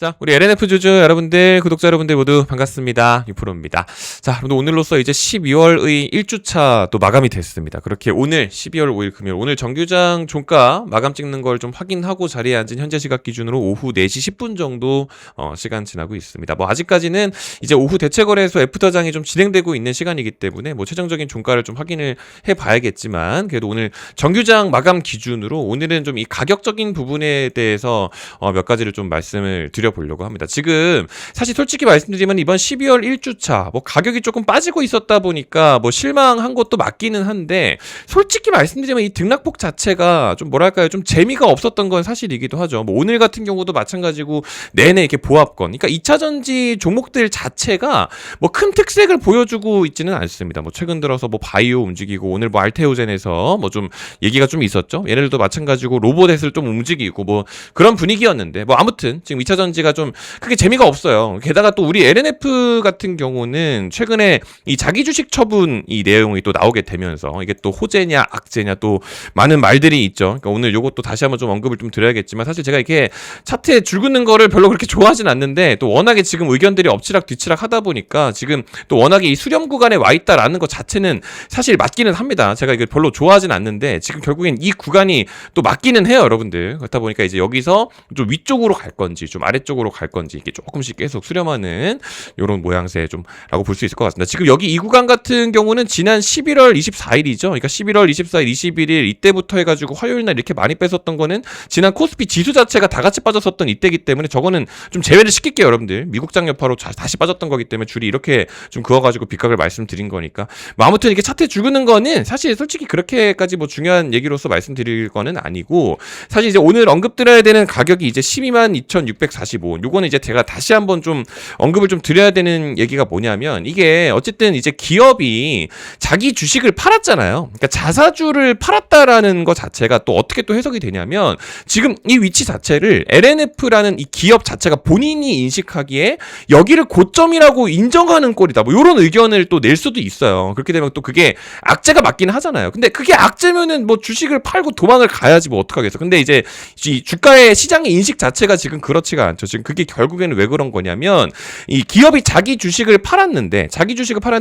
자, 우리 LNF 주주 여러분들, 구독자 여러분들 모두 반갑습니다. 유프로입니다. 자, 여러분들 오늘로써 이제 12월의 1주차 또 마감이 됐습니다. 그렇게 오늘 12월 5일 금요일, 오늘 정규장 종가 마감 찍는 걸 좀 확인하고 자리에 앉은 현재 시각 기준으로 오후 4시 10분 정도 시간 지나고 있습니다. 뭐 아직까지는 이제 오후 대체거래소 애프터장이 좀 진행되고 있는 시간이기 때문에 뭐 최종적인 종가를 좀 확인을 해봐야겠지만, 그래도 오늘 정규장 마감 기준으로 오늘은 좀 이 가격적인 부분에 대해서 몇 가지를 좀 말씀을 드려보려고 합니다. 지금 사실 솔직히 말씀드리면 이번 12월 1주차 뭐 가격이 조금 빠지고 있었다 보니까 뭐 실망한 것도 맞기는 한데, 솔직히 말씀드리면 이 등락폭 자체가 좀 뭐랄까요, 좀 재미가 없었던 건 사실이기도 하죠. 뭐 오늘 같은 경우도 마찬가지고 내내 이렇게 보합권, 그러니까 2차전지 종목들 자체가 뭐 큰 특색을 보여주고 있지는 않습니다. 뭐 최근 들어서 뭐 바이오 움직이고, 오늘 뭐 알테오젠에서 뭐 좀 얘기가 좀 있었죠. 얘네들도 마찬가지고 로봇에서 좀 움직이고 뭐 그런 분위기였는데, 뭐 아무튼 지금 2차전지가 좀 크게 재미가 없어요. 게다가 또 우리 LNF 같은 경우는 최근에 이 자기 주식 처분 이 내용이 또 나오게 되면서 이게 또 호재냐 악재냐 또 많은 말들이 있죠. 그러니까 오늘 요것도 다시 한번 좀 언급을 좀 드려야겠지만, 사실 제가 이렇게 차트에 줄 긋는 거를 별로 그렇게 좋아하진 않는데, 또 워낙에 지금 의견들이 엎치락 뒤치락 하다 보니까 지금 또 워낙에 이 수렴 구간에 와 있다라는 것 자체는 사실 맞기는 합니다. 제가 이걸 별로 좋아하진 않는데 지금 결국엔 이 구간이 또 맞기는 해요, 여러분들. 그렇다 보니까 이제 여기서 좀 위쪽으로 갈 건지 좀 아래쪽으로 갈 건지 이게 조금씩 계속 수렴하는 이런 모양새 좀 라고 볼 수 있을 것 같습니다. 지금 여기 이 구간 같은 경우는 지난 11월 24일이죠. 그러니까 11월 24일, 21일 이때부터 해가지고 화요일 날 이렇게 많이 뺐었던 거는 지난 코스피 지수 자체가 다 같이 빠졌었던 이때기 때문에 저거는 좀 제외를 시킬게요, 여러분들. 미국장 여파로 다시 빠졌던 거기 때문에 줄이 이렇게 좀 그어가지고 빗각을 말씀드린 거니까. 뭐 아무튼 이게 차트에 줄 긋는 거는 사실 솔직히 그렇게까지 뭐 중요한 얘기로서 말씀드릴 거는 아니고, 사실 이제 오늘 언급드려야 되는 가격이 이제 122,645원. 요거는 이제 제가 다시 한번 좀 언급을 좀 드려야 되는 얘기가 뭐냐면, 이게 어쨌든 이제 기업이 자기 주식을 팔았잖아요. 그러니까 자사주를 팔았다라는 것 자체가 또 어떻게 또 해석이 되냐면, 지금 이 위치 자체를 LNF라는 이 기업 자체가 본인이 인식하기에 여기를 고점이라고 인정하는 꼴이다, 뭐 이런 의견을 또 낼 수도 있어요. 그렇게 되면 또 그게 악재가 맞긴 하잖아요. 근데 그게 악재면은 뭐 주식을 팔고 도망을 가야지 뭐 어떡하겠어. 근데 이제 이 주가의 시장의 인식 자체가 지금 그렇지가 않죠. 지금 그게 결국에는 왜 그런 거냐면, 이 기업이 자기 주식을 팔았는데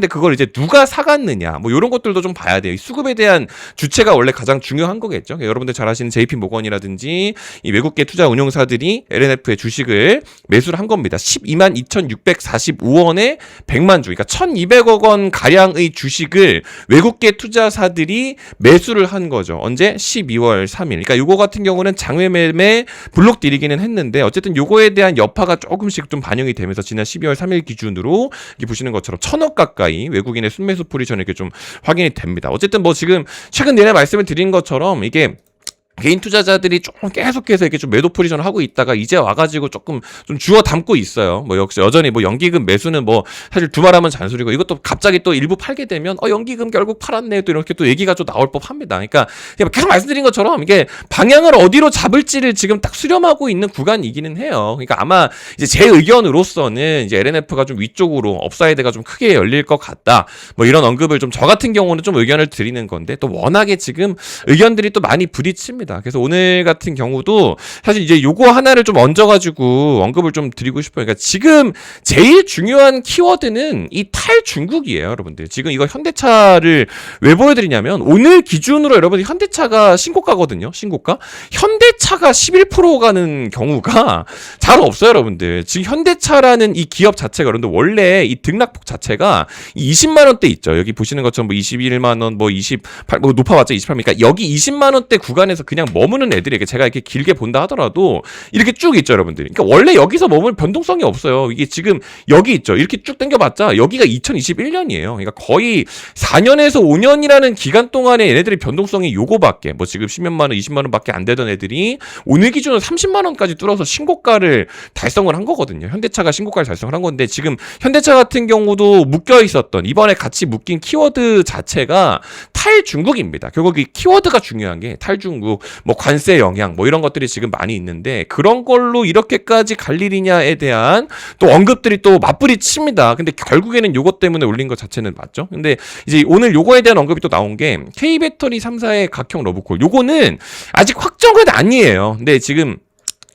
그걸 이제 누가 사갔느냐, 뭐 이런 것들도 좀 봐야 돼요. 이 수급에 대한 주체가 원래 가장 중요한 거겠죠. 여러분들 잘 아시는 JP 모건이라든지 이 외국계 투자 운용사들이 LNF의 주식을 매수를 한 겁니다. 122,645원에 100만 주, 그러니까 1,200억 원 가량의 주식을 외국계 투자사들이 매수를 한 거죠. 언제? 12월 3일. 그러니까 요거 같은 경우는 장외 매매 블록 딜이기는 했는데, 어쨌든 요거에 대한 여파가 조금씩 좀 반영이 되면서 지난 12월 3일 기준으로 이렇게 보시는 것처럼 1,000억 가까이 외국인의 순매수 포지션이 이렇게 좀 확인이 됩니다. 어쨌든 뭐 지금 최근 내내 말씀을 드린 것처럼 이게 개인 투자자들이 조금 계속해서 이렇게 좀 매도 포지션을 하고 있다가 이제 와가지고 조금 좀 주워 담고 있어요. 뭐 역시 여전히 뭐 연기금 매수는 뭐 사실 두말하면 잔소리고, 이것도 갑자기 또 일부 팔게 되면 연기금 결국 팔았네 또 이렇게 또 얘기가 좀 나올 법합니다. 그러니까 계속 말씀드린 것처럼 이게 방향을 어디로 잡을지를 지금 딱 수렴하고 있는 구간이기는 해요. 그러니까 아마 이제 제 의견으로서는 이제 LNF가 좀 위쪽으로 업사이드가 좀 크게 열릴 것 같다, 뭐 이런 언급을 좀 저 같은 경우는 좀 의견을 드리는 건데, 또 워낙에 지금 의견들이 또 많이 부딪힙니다. 그래서 오늘 같은 경우도 사실 이제 요거 하나를 좀 얹어가지고 언급을 좀 드리고 싶어요. 그러니까 지금 제일 중요한 키워드는 이 탈중국이에요, 여러분들. 지금 이거 현대차를 왜 보여드리냐면, 오늘 기준으로 여러분들 현대차가 신고가거든요. 신고가. 현대차가 11% 가는 경우가 잘 없어요, 여러분들. 지금 현대차라는 이 기업 자체가, 여러분들 원래 이 등락폭 자체가 20만 원대 있죠. 여기 보시는 것처럼 뭐 21만 원, 뭐 28, 뭐 높아봤자 28. 그러니까 여기 20만 원대 구간에서 그냥 머무는 애들에게 제가 이렇게 길게 본다 하더라도 이렇게 쭉 있죠, 여러분들. 그러니까 원래 여기서 머물 변동성이 없어요. 이게 지금 여기 있죠. 이렇게 쭉 당겨봤자 여기가 2021년이에요. 그러니까 거의 4년에서 5년이라는 기간 동안에 얘네들이 변동성이 요거밖에, 뭐 지금 10몇만 원, 20만 원밖에 안 되던 애들이 오늘 기준으로 30만 원까지 뚫어서 신고가를 달성을 한 거거든요. 현대차가 신고가를 달성을 한 건데, 지금 현대차 같은 경우도 묶여 있었던, 이번에 같이 묶인 키워드 자체가 탈중국입니다. 결국 이 키워드가 중요한 게 탈중국, 뭐 관세 영향, 뭐 이런 것들이 지금 많이 있는데, 그런 걸로 이렇게까지 갈 일이냐에 대한 또 언급들이 또 맞불이 칩니다. 근데 결국에는 요것 때문에 올린 것 자체는 맞죠. 근데 이제 오늘 요거에 대한 언급이 또 나온 게 K배터리 3사의 각형 러브콜. 요거는 아직 확정은 아니에요. 근데 지금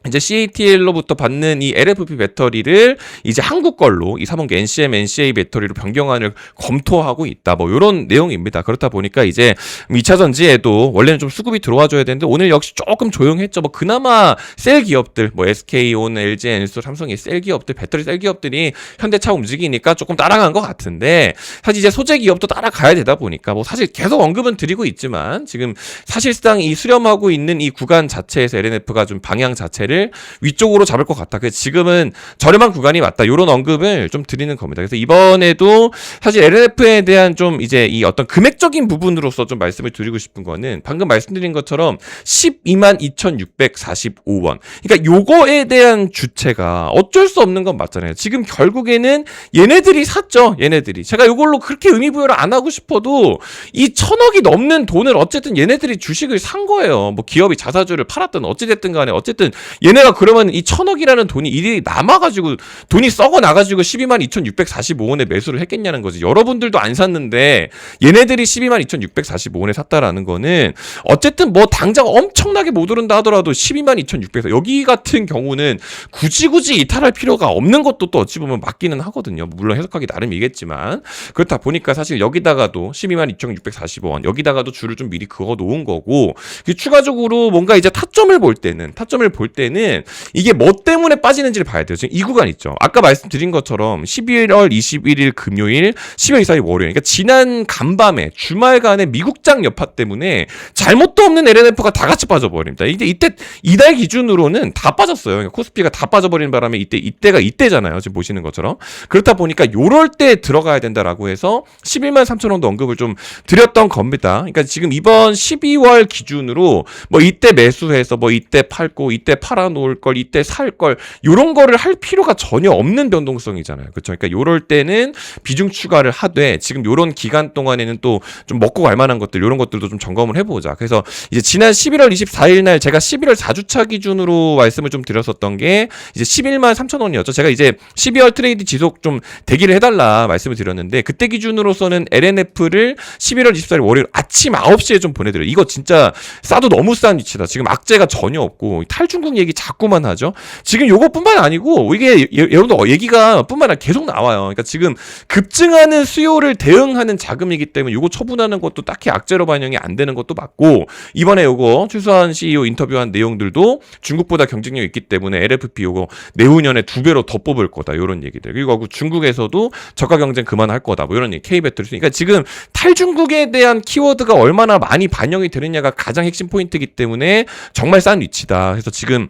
이제 CATL로부터 받는 이 LFP 배터리를 이제 한국 걸로 이 3원기 NCM, NCA 배터리로 변경안을 검토하고 있다. 뭐 이런 내용입니다. 그렇다 보니까 이제 2차 전지에도 원래는 좀 수급이 들어와줘야 되는데 오늘 역시 조금 조용했죠. 뭐 그나마 셀 기업들, 뭐 SK온, LG, 엔솔, 삼성이 셀 기업들, 배터리 셀 기업들이 현대차 움직이니까 조금 따라간 것 같은데 사실 이제 소재 기업도 따라가야 되다 보니까 뭐 사실 계속 언급은 드리고 있지만 지금 사실상 이 수렴하고 있는 이 구간 자체에서 LNF가 좀 방향 자체를 위쪽으로 잡을 것 같다. 그래서 지금은 저렴한 구간이 맞다. 이런 언급을 좀 드리는 겁니다. 그래서 이번에도 사실 LNF에 대한 좀 이제 이 어떤 금액적인 부분으로서 좀 말씀을 드리고 싶은 거는 방금 말씀드린 것처럼 122,645원. 그러니까 요거에 대한 주체가 어쩔 수 없는 건 맞잖아요. 지금 결국에는 얘네들이 샀죠. 얘네들이. 제가 요걸로 그렇게 의미부여를 안 하고 싶어도 이 1,000억이 넘는 돈을 어쨌든 얘네들이 주식을 산 거예요. 뭐 기업이 자사주를 팔았든 어찌됐든 간에 어쨌든 얘네가 그러면 이 1,000억이라는 돈이 일이 남아가지고 돈이 썩어 나가지고 122,645원에 매수를 했겠냐는 거지. 여러분들도 안 샀는데 얘네들이 122,645원에 샀다라는 거는 어쨌든 뭐 당장 엄청나게 못 오른다 하더라도 122,600원 여기 같은 경우는 굳이 이탈할 필요가 없는 것도 또 어찌 보면 맞기는 하거든요. 물론 해석하기 나름이겠지만 그렇다 보니까 사실 여기다가도 122,645원 여기다가도 줄을 좀 미리 그어 놓은 거고 추가적으로 뭔가 이제 타점을 볼 때는 이게 뭐 때문에 빠지는지를 봐야 돼요. 지금 이 구간 있죠. 아까 말씀드린 것처럼 11월 21일 금요일, 12월 24일 월요일. 그러니까 지난 간밤에 주말간의 미국장 여파 때문에 잘못도 없는 LNF가 다 같이 빠져버립니다. 이때 이달 기준으로는 다 빠졌어요. 그러니까 코스피가 다 빠져버리는 바람에 이때가 이때잖아요. 지금 보시는 것처럼. 그렇다 보니까 요럴 때 들어가야 된다라고 해서 11만 3천 원도 언급을 좀 드렸던 겁니다. 그러니까 지금 이번 12월 기준으로 뭐 이때 매수해서 뭐 이때 팔고 이때 팔아놓을 걸 이때 살 걸 요런 거를 할 필요가 전혀 없는 변동성이잖아요. 그렇죠? 그러니까 요럴 때는 비중 추가를 하되 지금 요런 기간 동안에는 또 좀 먹고 갈 만한 것들 요런 것들도 좀 점검을 해보자. 그래서 이제 지난 11월 24일 날 제가 11월 4주차 기준으로 말씀을 좀 드렸었던 게 이제 11만 3천 원이었죠. 제가 이제 12월 트레이드 지속 좀 대기를 해달라 말씀을 드렸는데 그때 기준으로서는 LNF를 11월 24일 월요일 아침 9시에 좀 보내드려요. 이거 진짜 싸도 너무 싼 위치다. 지금 악재가 전혀 없고 탈중국 얘기 자꾸만 하죠. 지금 요것뿐만 아니고 이게 여러분들 얘기가 뿐만 아니라 계속 나와요. 그러니까 지금 급증하는 수요를 대응하는 자금이기 때문에 요거 처분하는 것도 딱히 악재로 반영이 안 되는 것도 맞고 이번에 요거 최수환 CEO 인터뷰한 내용들도 중국보다 경쟁력이 있기 때문에 LFP 요거 내후년에 2배로 더 뽑을 거다. 요런 얘기들. 그리고 중국에서도 저가 경쟁 그만할 거다. 뭐 이런 얘기. K배터리. 그러니까 지금 탈중국에 대한 키워드가 얼마나 많이 반영이 되느냐가 가장 핵심 포인트이기 때문에 정말 싼 위치다. 그래서 지금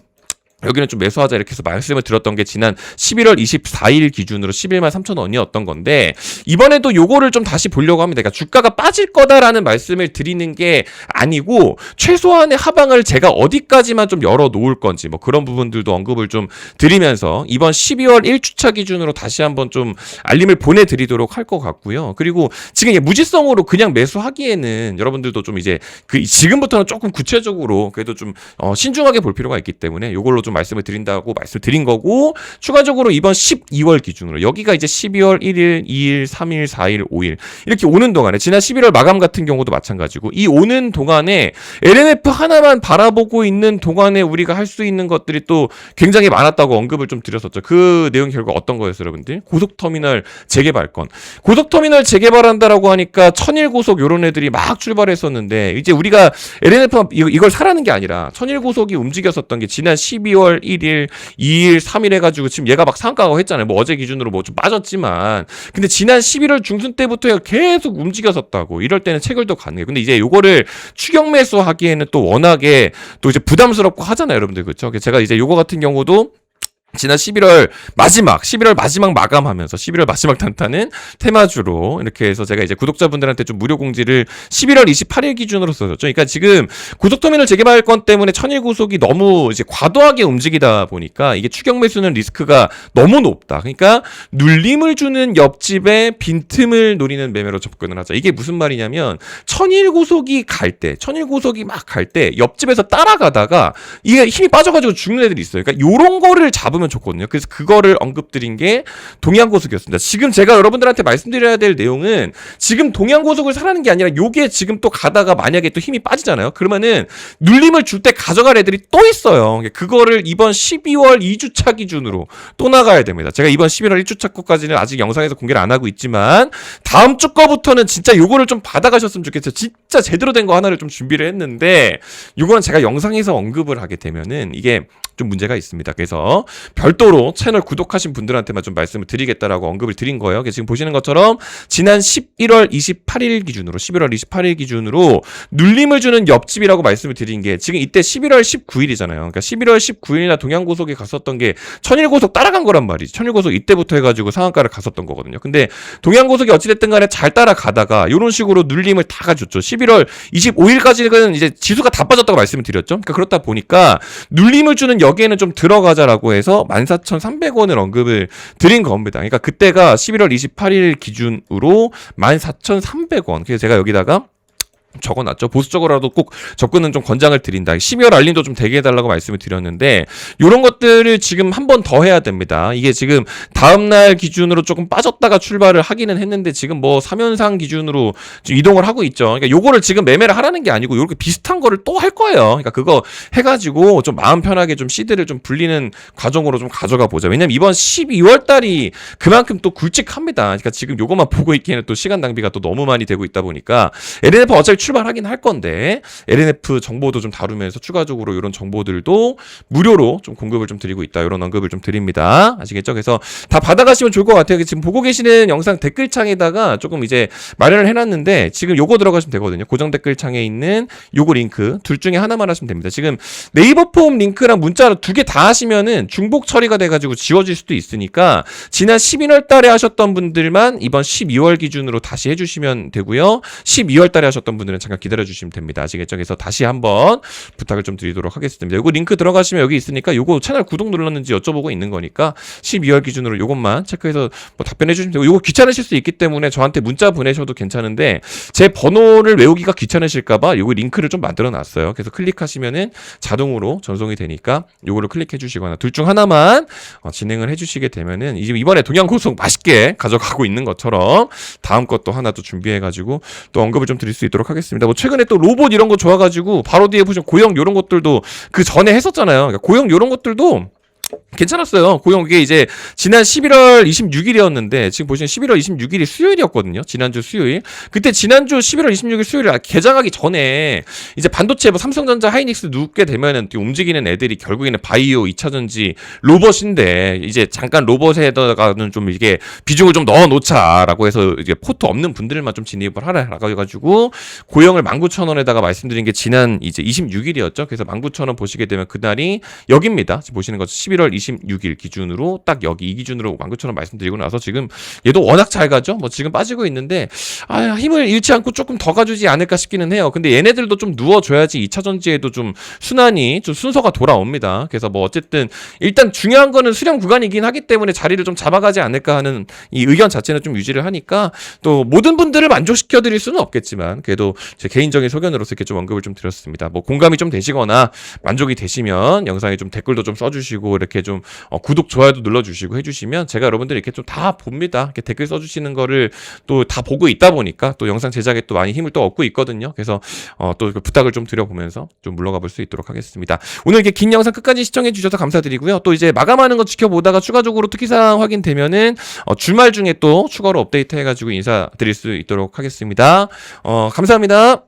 여기는 좀 매수하자 이렇게 해서 말씀을 드렸던 게 지난 11월 24일 기준으로 11만 3천 원이었던 건데 이번에도 요거를 좀 다시 보려고 합니다. 그러니까 주가가 빠질 거다라는 말씀을 드리는 게 아니고 최소한의 하방을 제가 어디까지만 좀 열어 놓을 건지 뭐 그런 부분들도 언급을 좀 드리면서 이번 12월 1주차 기준으로 다시 한번 좀 알림을 보내드리도록 할 것 같고요. 그리고 지금 무지성으로 그냥 매수하기에는 여러분들도 좀 이제 지금부터는 조금 구체적으로 그래도 좀 신중하게 볼 필요가 있기 때문에 요걸로 좀 말씀을 드린다고 말씀드린 거고 추가적으로 이번 12월 기준으로 여기가 이제 12월 1일, 2일, 3일, 4일, 5일 이렇게 오는 동안에 지난 11월 마감 같은 경우도 마찬가지고 이 오는 동안에 LNF 하나만 바라보고 있는 동안에 우리가 할 수 있는 것들이 또 굉장히 많았다고 언급을 좀 드렸었죠. 그 내용 결과 어떤 거였어요, 여러분들? 고속터미널 재개발권. 고속터미널 재개발한다라고 하니까 천일고속 요런 애들이 막 출발했었는데 이제 우리가 LNF가 이걸 사라는 게 아니라 천일고속이 움직였었던 게 지난 12월 1일, 2일, 3일 해가지고 지금 얘가 막 상한가고 했잖아요. 뭐 어제 기준으로 뭐 좀 빠졌지만 근데 지난 11월 중순 때부터 계속 움직였었다고. 이럴 때는 체결도 가능해요. 근데 이제 요거를 추격 매수하기에는 또 워낙에 또 이제 부담스럽고 하잖아요, 여러분들. 그렇죠? 제가 이제 요거 같은 경우도 지난 11월 마지막 마감하면서 11월 마지막 단타는 테마주로 이렇게 해서 제가 이제 구독자분들한테 좀 무료 공지를 11월 28일 기준으로 써줬죠. 그러니까 지금 고속터미널 재개발권 때문에 천일고속이 너무 이제 과도하게 움직이다 보니까 이게 추격 매수는 리스크가 너무 높다. 그러니까 눌림을 주는 옆집에 빈틈을 노리는 매매로 접근을 하자. 이게 무슨 말이냐면 천일고속이 막 갈 때 옆집에서 따라가다가 이게 힘이 빠져가지고 죽는 애들이 있어요. 그러니까 요런 거를 잡으면 잡으면 좋거든요. 그래서 그거를 언급드린 게 동양고속이었습니다. 지금 제가 여러분들한테 말씀드려야 될 내용은 지금 동양고속을 사라는 게 아니라 요게 지금 또 가다가 만약에 또 힘이 빠지잖아요. 그러면은 눌림을 줄 때 가져갈 애들이 또 있어요. 그거를 이번 12월 2주차 기준으로 또 나가야 됩니다. 제가 이번 11월 1주차 거까지는 아직 영상에서 공개를 안 하고 있지만 다음 주 거부터는 진짜 요거를 좀 받아가셨으면 좋겠어요. 진짜 제대로 된 거 하나를 좀 준비를 했는데 요거는 제가 영상에서 언급을 하게 되면은 이게 좀 문제가 있습니다. 그래서 별도로 채널 구독하신 분들한테만 좀 말씀을 드리겠다라고 언급을 드린 거예요. 지금 보시는 것처럼 지난 11월 28일 기준으로 눌림을 주는 옆집이라고 말씀을 드린 게 지금 이때 11월 19일이잖아요. 그러니까 11월 19일이나 동양고속에 갔었던 게 천일고속 따라간 거란 말이지. 천일고속 이때부터 해가지고 상한가를 갔었던 거거든요. 근데 동양고속이 어찌됐든 간에 잘 따라가다가 이런 식으로 눌림을 다 가줬죠. 11월 25일까지는 이제 지수가 다 빠졌다고 말씀을 드렸죠. 그러니까 그렇다 보니까 눌림을 주는 여기에는 좀 들어가자라고 해서 14,300원을 언급을 드린 겁니다. 그러니까 그때가 11월 28일 기준으로 14,300원. 그래서 제가 여기다가 적어놨죠. 보수적으로라도 꼭 접근은 좀 권장을 드린다. 12월 알림도 좀 되게 해달라고 말씀을 드렸는데 이런 것들을 지금 한 번 더 해야 됩니다. 이게 지금 다음날 기준으로 조금 빠졌다가 출발을 하기는 했는데 지금 뭐 3연상 기준으로 이동을 하고 있죠. 그러니까 요거를 지금 매매를 하라는 게 아니고 이렇게 비슷한 거를 또 할 거예요. 그러니까 그거 해가지고 좀 마음 편하게 좀 시드를 좀 불리는 과정으로 좀 가져가 보자. 왜냐면 이번 12월 달이 그만큼 또 굵직합니다. 그러니까 지금 요것만 보고 있기에는 또 시간 낭비가 또 너무 많이 되고 있다 보니까 LNF 어차피 출발하긴 할 건데 LNF 정보도 좀 다루면서 추가적으로 이런 정보들도 무료로 좀 공급을 좀 드리고 있다. 이런 언급을 좀 드립니다. 아시겠죠? 그래서 다 받아가시면 좋을 것 같아요. 지금 보고 계시는 영상 댓글창에다가 조금 이제 마련을 해놨는데 지금 요거 들어가시면 되거든요. 고정 댓글창에 있는 요거 링크 둘 중에 하나만 하시면 됩니다. 지금 네이버 폼 링크랑 문자로 두 개 다 하시면은 중복 처리가 돼가지고 지워질 수도 있으니까 지난 11월 달에 하셨던 분들만 이번 12월 기준으로 다시 해주시면 되고요. 12월 달에 하셨던 분들은 잠깐 기다려주시면 됩니다. 아시겠죠? 그래서 다시 한번 부탁을 좀 드리도록 하겠습니다. 요거 링크 들어가시면 여기 있으니까 요거 채널 구독 눌렀는지 여쭤보고 있는 거니까 12월 기준으로 요것만 체크해서 뭐 답변해 주시면 되고 요거 귀찮으실 수 있기 때문에 저한테 문자 보내셔도 괜찮은데 제 번호를 외우기가 귀찮으실까봐 요거 링크를 좀 만들어 놨어요. 그래서 클릭하시면은 자동으로 전송이 되니까 요거를 클릭해 주시거나 둘 중 하나만 진행을 해 주시게 되면은 이번에 동양고속 맛있게 가져가고 있는 것처럼 다음 것도 하나 또 준비해가지고 또 언급을 좀 드릴 수 있도록 하겠습니다. 뭐 최근에 또 로봇 이런 거 좋아가지고 바로 뒤에 보시면 고형 이런 것들도 그 전에 했었잖아요. 그러니까 고형 이런 것들도 괜찮았어요. 고용 그게 이제 지난 11월 26일이었는데 지금 보시면 11월 26일이 수요일이었거든요. 지난주 수요일. 그때 지난주 11월 26일 수요일 개장하기 전에 이제 반도체 뭐 삼성전자, 하이닉스 눕게 되면은 움직이는 애들이 결국에는 바이오, 2차전지, 로봇인데 이제 잠깐 로봇에다가는 좀 이게 비중을 좀 넣어 놓자라고 해서 이제 포트 없는 분들만 좀 진입을 하라라고 해가지고 고용을 19,000원에다가 말씀드린 게 지난 이제 26일이었죠. 그래서 19,000원 보시게 되면 그날이 여기입니다. 지금 보시는 것처럼 11월 26일 기준으로 딱 여기 이 기준으로 19,000원 말씀드리고 나서 지금 얘도 워낙 잘 가죠. 뭐 지금 빠지고 있는데 힘을 잃지 않고 조금 더 가주지 않을까 싶기는 해요. 근데 얘네들도 좀 누워줘야지 2차전지에도 좀 순환이 좀 순서가 돌아옵니다. 그래서 뭐 어쨌든 일단 중요한 거는 수렴 구간이긴 하기 때문에 자리를 좀 잡아가지 않을까 하는 이 의견 자체는 좀 유지를 하니까 또 모든 분들을 만족시켜 드릴 수는 없겠지만 그래도 제 개인적인 소견으로서 이렇게 좀 언급을 좀 드렸습니다. 뭐 공감이 좀 되시거나 만족이 되시면 영상에 좀 댓글도 좀 써주시고 이렇게 좀 구독, 좋아요도 눌러주시고 해주시면 제가 여러분들 이렇게 좀 다 봅니다. 이렇게 댓글 써주시는 거를 또 다 보고 있다 보니까 또 영상 제작에 또 많이 힘을 또 얻고 있거든요. 그래서 또 부탁을 좀 드려보면서 좀 물러가 볼 수 있도록 하겠습니다. 오늘 이렇게 긴 영상 끝까지 시청해 주셔서 감사드리고요. 또 이제 마감하는 거 지켜보다가 추가적으로 특이사항 확인되면은 주말 중에 또 추가로 업데이트 해가지고 인사드릴 수 있도록 하겠습니다. 감사합니다.